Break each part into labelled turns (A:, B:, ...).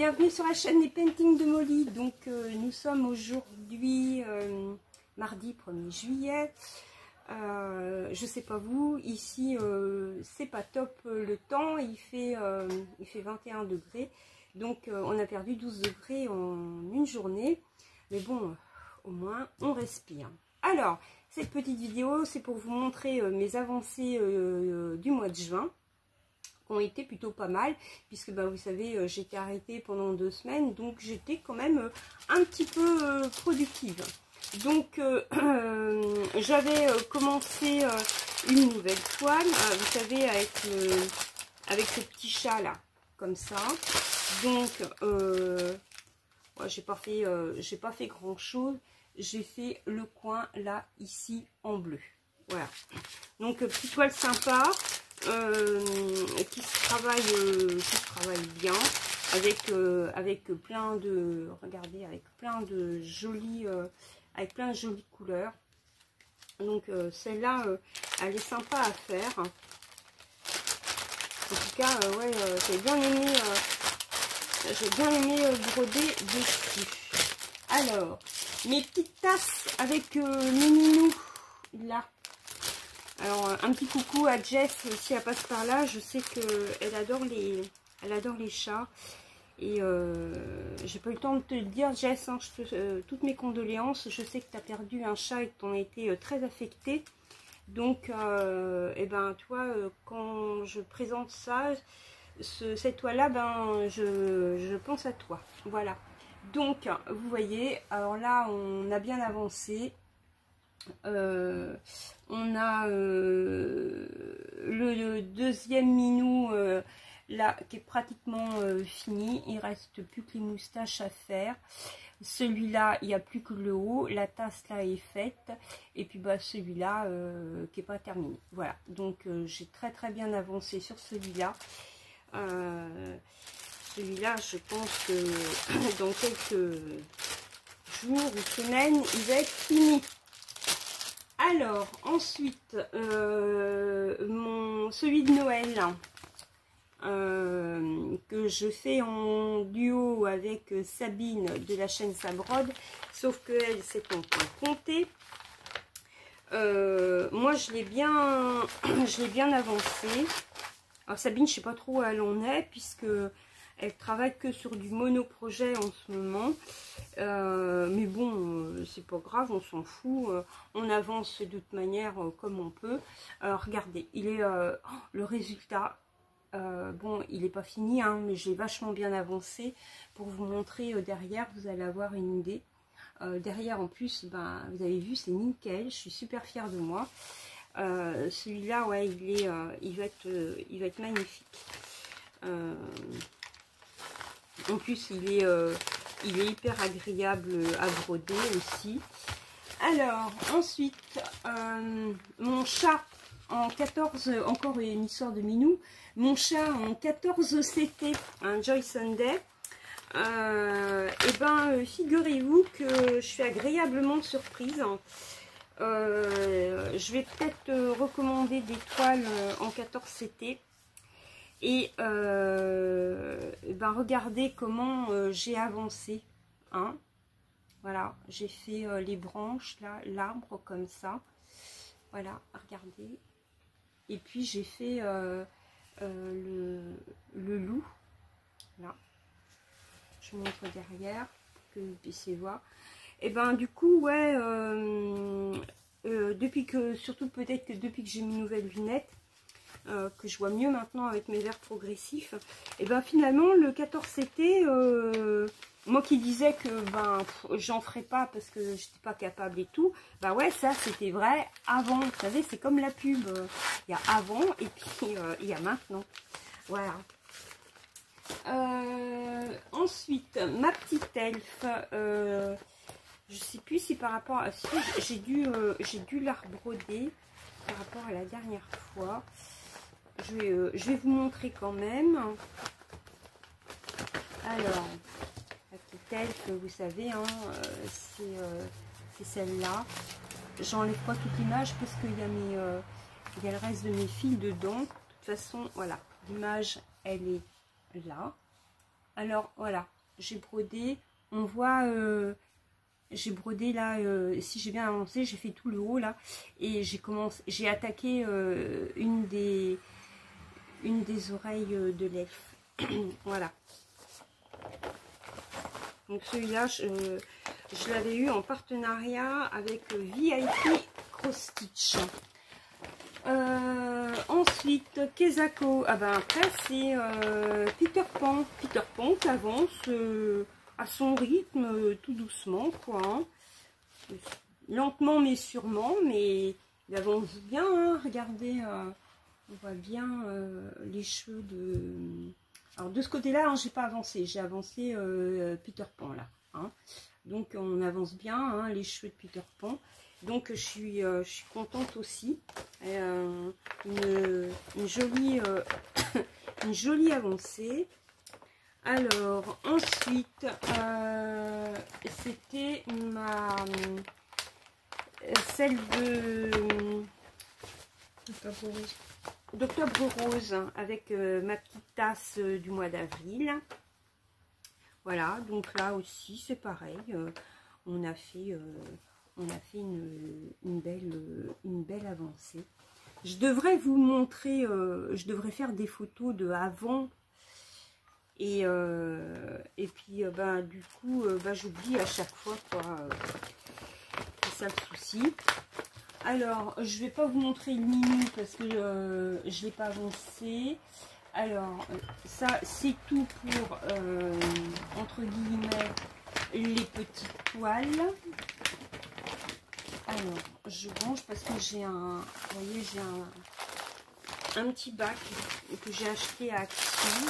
A: bienvenue sur la chaîne des Paintings de Molly. Donc nous sommes aujourd'hui mardi 1er juillet. Je sais pas vous, ici c'est pas top le temps, il fait 21 degrés. Donc on a perdu 12 degrés en une journée. Mais bon, au moins on respire. Alors, cette petite vidéo, c'est pour vous montrer mes avancées du mois de juin, qui ont été plutôt pas mal, puisque bah, vous savez, j'étais arrêtée pendant 2 semaines, donc j'étais quand même un petit peu productive. Donc j'avais commencé une nouvelle toile, vous savez, avec ce petit chat là, comme ça. Donc ouais, j'ai pas fait grand chose. J'ai fait le coin là, ici, en bleu. Voilà. Donc petite toile sympa. Qui se travaille bien avec plein de, regardez, avec plein de jolies couleurs. Donc celle-là elle est sympa à faire. En tout cas ouais, j'ai bien aimé broder dessus. Alors mes petites tasses avec mes minous là. Alors un petit coucou à Jess si elle passe par là. Je sais qu'elle adore les chats. Et j'ai pas eu le temps de te le dire, Jess, hein, toutes mes condoléances. Je sais que tu as perdu un chat et que tu en as été très affectée. Donc et ben toi, quand je présente ça, cette toile là, ben je pense à toi. Voilà. Donc vous voyez, alors là on a bien avancé. On a le deuxième minou là qui est pratiquement fini. Il reste plus que les moustaches à faire. Celui-là, il n'y a plus que le haut. La tasse là est faite. Et puis bah celui-là qui n'est pas terminé. Voilà. Donc j'ai très bien avancé sur celui-là. Celui-là, je pense que dans quelques jours ou semaines, il va être fini. Alors, ensuite, celui de Noël, que je fais en duo avec Sabine de la chaîne Sabrode, sauf qu'elle s'est en point comptée. Moi, je l'ai bien avancé. Alors, Sabine, je sais pas trop où elle en est, puisque elle travaille que sur du monoprojet en ce moment. Mais bon, c'est pas grave, on s'en fout. On avance de toute manière comme on peut. Regardez, il est le résultat. Bon, il n'est pas fini, hein, mais j'ai vachement bien avancé. Pour vous montrer derrière, vous allez avoir une idée. Derrière, en plus, ben, vous avez vu, c'est nickel. Je suis super fière de moi. Celui-là, ouais, il va être magnifique. En plus, il est hyper agréable à broder aussi. Alors, ensuite, mon chat en 14, encore une histoire de minou. Mon chat en 14 CT, un Joy Sunday. Et ben, figurez-vous que je suis agréablement surprise. Je vais peut-être recommander des toiles en 14 CT. Et ben regardez comment j'ai avancé, hein. Voilà, j'ai fait les branches là, l'arbre comme ça, voilà, regardez. Et puis j'ai fait le loup, là, je vous montre derrière pour que vous puissiez voir. Et ben du coup ouais, surtout peut-être que depuis que j'ai mes nouvelles lunettes, que je vois mieux maintenant avec mes verres progressifs, et ben finalement le 14 CT, moi qui disais que ben j'en ferais pas parce que j'étais pas capable et tout, bah ouais, ça c'était vrai avant, vous savez, c'est comme la pub, il y a avant et puis il y a maintenant, voilà. Ensuite ma petite elfe, je sais plus si par rapport à si j'ai dû la rebroder par rapport à la dernière fois. Je vais vous montrer quand même. Alors, la petite elfe, vous savez, hein, c'est celle-là. J'enlève pas toute l'image parce qu'il y a il y a le reste de mes fils dedans. De toute façon, voilà, l'image, elle est là. Alors voilà, j'ai brodé, on voit, j'ai brodé là, si j'ai bien avancé, j'ai fait tout le haut là, et j'ai attaqué une des oreilles de l'elfe. Voilà. Donc celui-là, je l'avais eu en partenariat avec VIP Cross Stitch. Ensuite, Kezako. Ah ben après, c'est Peter Pan. Peter Pan qui avance à son rythme, tout doucement, quoi. Hein. Lentement mais sûrement, mais il avance bien. Hein. Regardez, on voit bien les cheveux de... Alors de ce côté-là, hein, j'ai pas avancé. J'ai avancé Peter Pan là. Hein. Donc on avance bien, hein, les cheveux de Peter Pan. Donc je suis contente aussi. Une jolie une jolie avancée. Alors ensuite c'était celle de d'Octobre Rose avec ma petite tasse du mois d'avril. Voilà, donc là aussi c'est pareil. On a fait une belle avancée. Je devrais vous montrer, je devrais faire des photos de avant et puis ben, du coup ben, j'oublie à chaque fois quoi. C'est ça le souci. Alors je vais pas vous montrer le mini parce que je l'ai pas avancé. Alors ça c'est tout pour entre guillemets les petites toiles. Alors, je range parce que j'ai un, vous voyez, j'ai un petit bac que j'ai acheté à Action.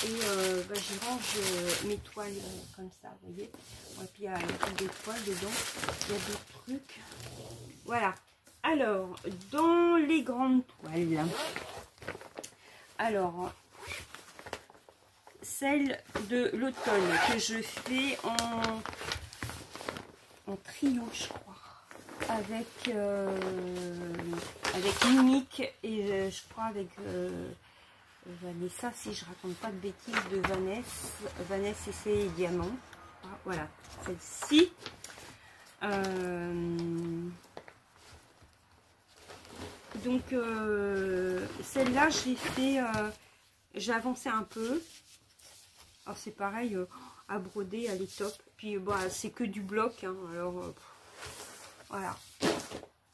A: Et bah, j'y range mes toiles comme ça, vous voyez. Et puis il y a des toiles dedans, il y a d'autres trucs. Voilà. Alors, dans les grandes toiles, alors, celle de l'automne que je fais en trio, je crois, avec Mimique et je crois avec Vanessa, si je raconte pas de bêtises, de Vanessa et ses diamants. Ah, voilà, celle-ci. Donc celle-là, j'ai fait, j'ai avancé un peu. Alors c'est pareil, à broder, elle est top. Puis bah, c'est que du bloc, hein, alors voilà.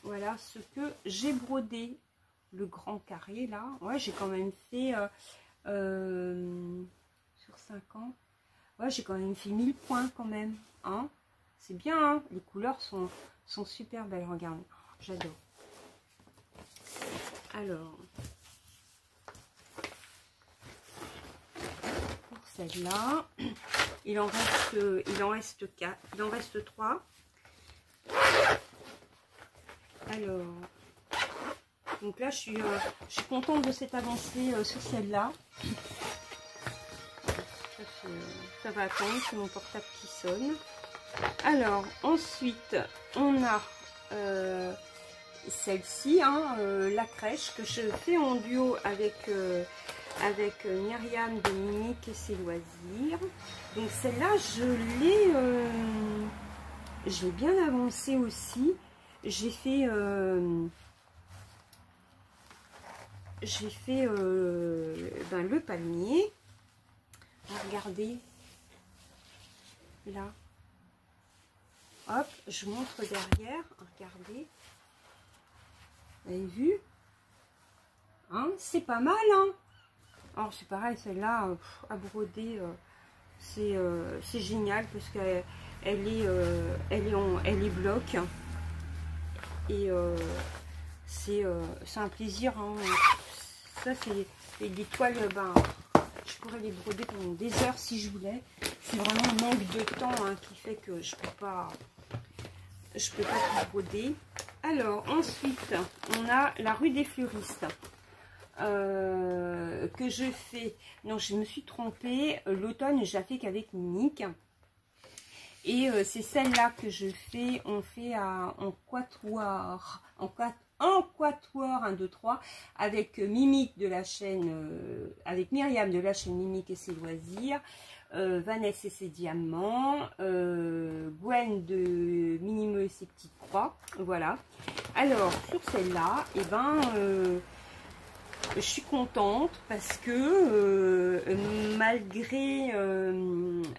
A: Voilà ce que j'ai brodé. Le grand carré là, ouais, j'ai quand même fait sur 5 ans, ouais, j'ai quand même fait 1000 points quand même, hein. C'est bien, hein. Les couleurs sont super belles, regardez, j'adore. Alors, pour celle-là, il en reste 4, il en reste 3. Alors, donc là, je suis contente de cette avancée sur celle-là. Ça va attendre, c'est mon portable qui sonne. Alors, ensuite, on a celle-ci, hein, la crèche, que je fais en duo avec Myriam de Mimique et ses loisirs. Donc celle-là, je l'ai bien avancée aussi. J'ai fait... ben, le palmier. Regardez là, hop, je montre derrière, regardez, vous avez vu, hein, c'est pas mal, hein. Alors c'est pareil, celle-là à broder, c'est génial parce qu'elle est bloc et c'est un plaisir, hein. Ça c'est des toiles, ben, je pourrais les broder pendant des heures si je voulais. C'est vraiment un manque de temps, hein, qui fait que je peux pas tout broder. Alors ensuite on a la rue des fleuristes que je fais. Non, je me suis trompée. L'automne, je la fais qu'avec Mimique. Et c'est celle-là que je fais. On fait en quatuor. en quatuor 1, 2, 3 avec Mimique de la chaîne, avec Myriam de la chaîne Mimique et ses loisirs, Vanessa et ses diamants, Gwen de Minimeux et ses petites croix. Voilà. Alors sur celle-là, et ben je suis contente parce que malgré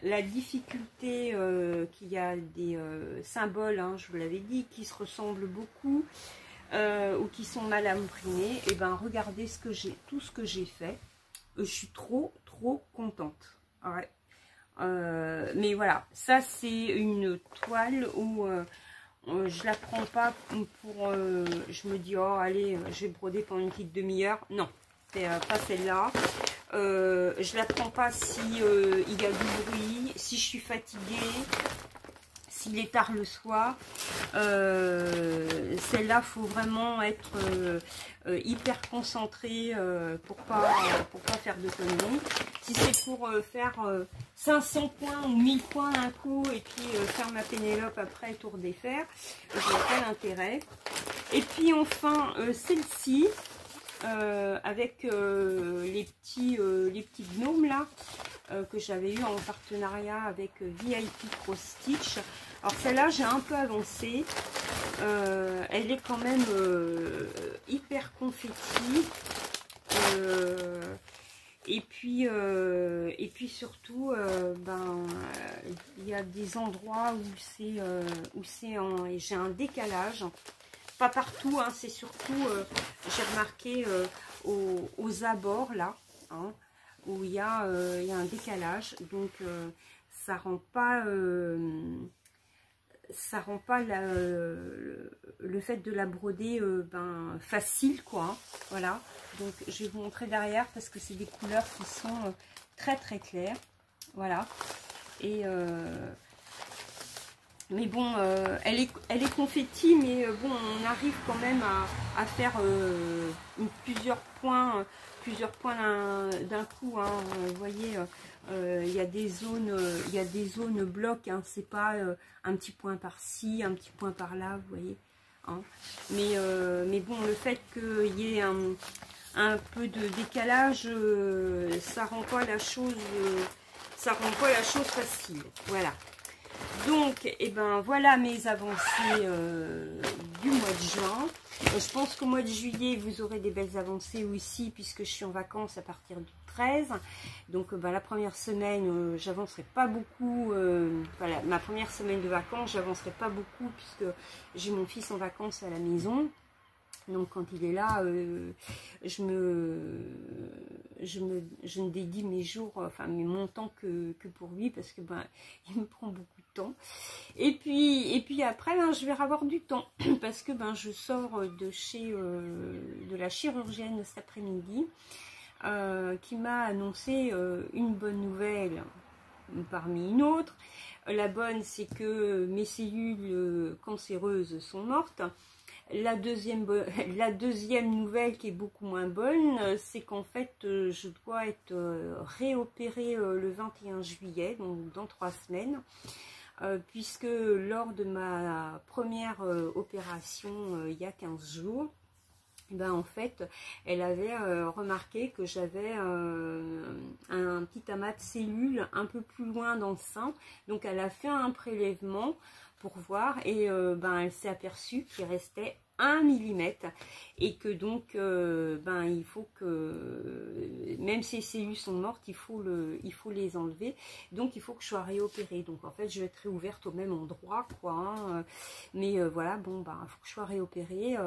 A: la difficulté qu'il y a des symboles, hein, je vous l'avais dit, qui se ressemblent beaucoup ou qui sont mal imprimés, et ben regardez ce que tout ce que j'ai fait. Je suis trop contente. Ouais. Mais voilà, ça c'est une toile où je la prends pas pour je me dis oh allez je vais broder pendant une petite demi-heure. Non, c'est pas celle-là. Je la prends pas si il y a du bruit, si je suis fatiguée, s'il est tard le soir. Celle-là, faut vraiment être hyper concentré pour pas faire de conneries. Si c'est pour faire 500 points ou 1000 points d'un coup et puis faire ma Pénélope après tour défaire, je vois pas l'intérêt. Et puis enfin celle-ci avec les petits gnomes là que j'avais eu en partenariat avec VIP Cross Stitch. Alors celle-là j'ai un peu avancé, elle est quand même hyper confetti, et puis surtout il y a des endroits où j'ai un décalage, pas partout, hein, c'est surtout j'ai remarqué aux abords là, hein, où il y a un décalage, donc ça rend pas le fait de la broder facile quoi, hein, voilà. Donc je vais vous montrer derrière parce que c'est des couleurs qui sont très claires, voilà. Et mais bon, elle est confetti, mais bon, on arrive quand même à faire plusieurs points d'un coup, hein. Vous voyez, il y a des zones blocs, hein. C'est pas un petit point par-ci, un petit point par-là, vous voyez, hein. Mais bon, le fait qu'il y ait un peu de décalage, ça rend pas la chose facile, voilà. Donc, et ben voilà mes avancées du mois de juin. Je pense qu'au mois de juillet, vous aurez des belles avancées aussi, puisque je suis en vacances à partir du 13. Donc, la première semaine, j'avancerai pas beaucoup. Voilà, ma première semaine de vacances, j'avancerai pas beaucoup, puisque j'ai mon fils en vacances à la maison. Donc quand il est là, je ne dédie mes jours, enfin mon temps que pour lui, parce que il me prend beaucoup de temps. Et puis après, je vais avoir du temps, parce que je sors de la chirurgienne cet après-midi, qui m'a annoncé une bonne nouvelle parmi une autre. La bonne, c'est que mes cellules cancéreuses sont mortes. La deuxième nouvelle qui est beaucoup moins bonne, c'est qu'en fait je dois être réopérée le 21 juillet, donc dans 3 semaines, puisque lors de ma première opération il y a 15 jours, en fait elle avait remarqué que j'avais un petit amas de cellules un peu plus loin dans le sein, donc elle a fait un prélèvement pour voir, et elle s'est aperçue qu'il restait 1 mm, et que donc il faut que, même si les cellules sont mortes, il faut les enlever, donc il faut que je sois réopérée. Donc en fait je vais être réouverte au même endroit quoi, hein. Mais voilà, bon il faut que je sois réopérée.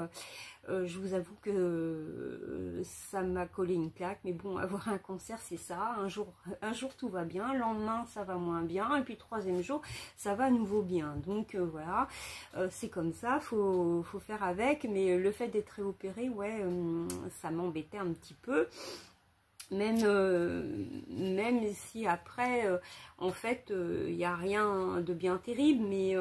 A: Je vous avoue que ça m'a collé une claque, mais bon, avoir un cancer c'est ça, un jour tout va bien, le lendemain ça va moins bien, et puis le 3e jour ça va à nouveau bien. Donc voilà, c'est comme ça, faut faire avec. Mais le fait d'être réopérée, ouais, ça m'embêtait un petit peu, même si après en fait il n'y a rien de bien terrible, mais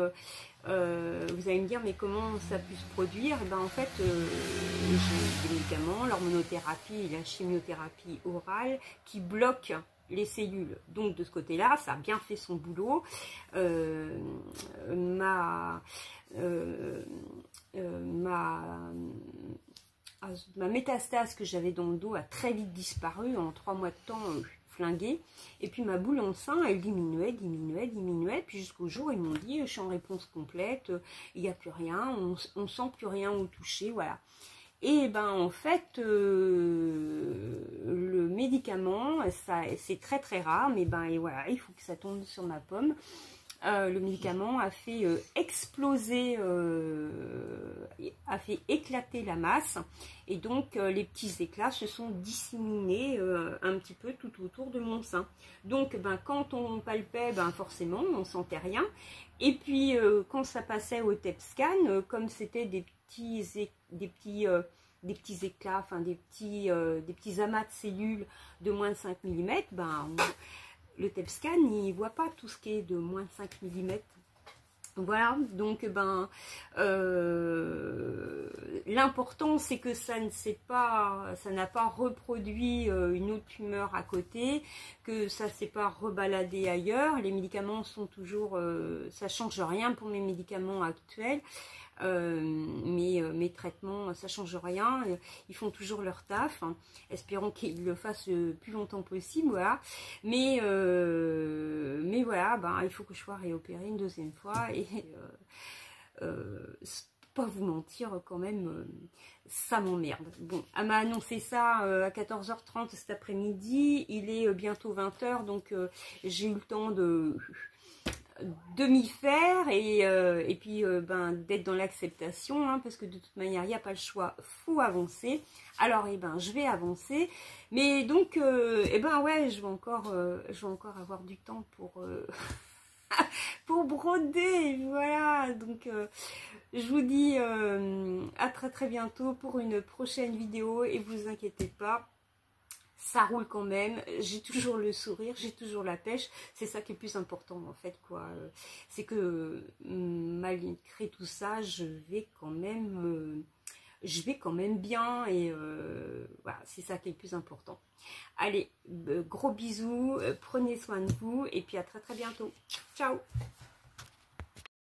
A: vous allez me dire, mais comment ça a pu se produire? En fait, j'ai des médicaments, l'hormonothérapie et la chimiothérapie orale qui bloquent les cellules. Donc de ce côté-là, ça a bien fait son boulot. Ma métastase que j'avais dans le dos a très vite disparu, en 3 mois de temps, flinguée. Et puis ma boule en sein, elle diminuait, puis jusqu'au jour où ils m'ont dit, je suis en réponse complète, il n'y a plus rien, on sent plus rien au toucher, voilà. Et ben en fait, le médicament, c'est très très rare, mais ben et voilà, il faut que ça tombe sur ma pomme. Le médicament a fait exploser, a fait éclater la masse, et donc les petits éclats se sont disséminés un petit peu tout autour de mon sein. Donc ben, quand on palpait, ben, forcément on sentait rien, et puis quand ça passait au TEP scan, comme c'était des petits éclats, enfin des petits amas de cellules de moins de 5 mm, ben le TEP scan, il voit pas tout ce qui est de moins de 5 mm. Voilà, donc ben l'important c'est que ça n'a pas reproduit une autre tumeur à côté, que ça s'est pas rebaladé ailleurs. Les médicaments sont toujours, ça change rien pour mes médicaments actuels. Mes traitements, ça change rien, ils font toujours leur taf, hein. Espérons qu'ils le fassent le plus longtemps possible, voilà. Mais voilà, ben, il faut que je sois réopérée une deuxième fois, et pas vous mentir, quand même, ça m'emmerde. Bon, elle m'a annoncé ça à 14h30 cet après-midi, il est bientôt 20h, donc j'ai eu le temps de m'y faire, et puis ben, d'être dans l'acceptation, hein, parce que de toute manière il n'y a pas le choix, faut avancer. Alors ben je vais avancer, mais donc ben ouais, je vais encore avoir du temps pour pour broder, voilà. Donc je vous dis à très très bientôt pour une prochaine vidéo, et vous inquiétez pas, ça roule quand même, j'ai toujours le sourire, j'ai toujours la pêche, c'est ça qui est le plus important en fait, quoi. C'est que malgré tout ça, je vais quand même bien, et voilà, c'est ça qui est le plus important. Allez, gros bisous, prenez soin de vous, et puis à très très bientôt. Ciao.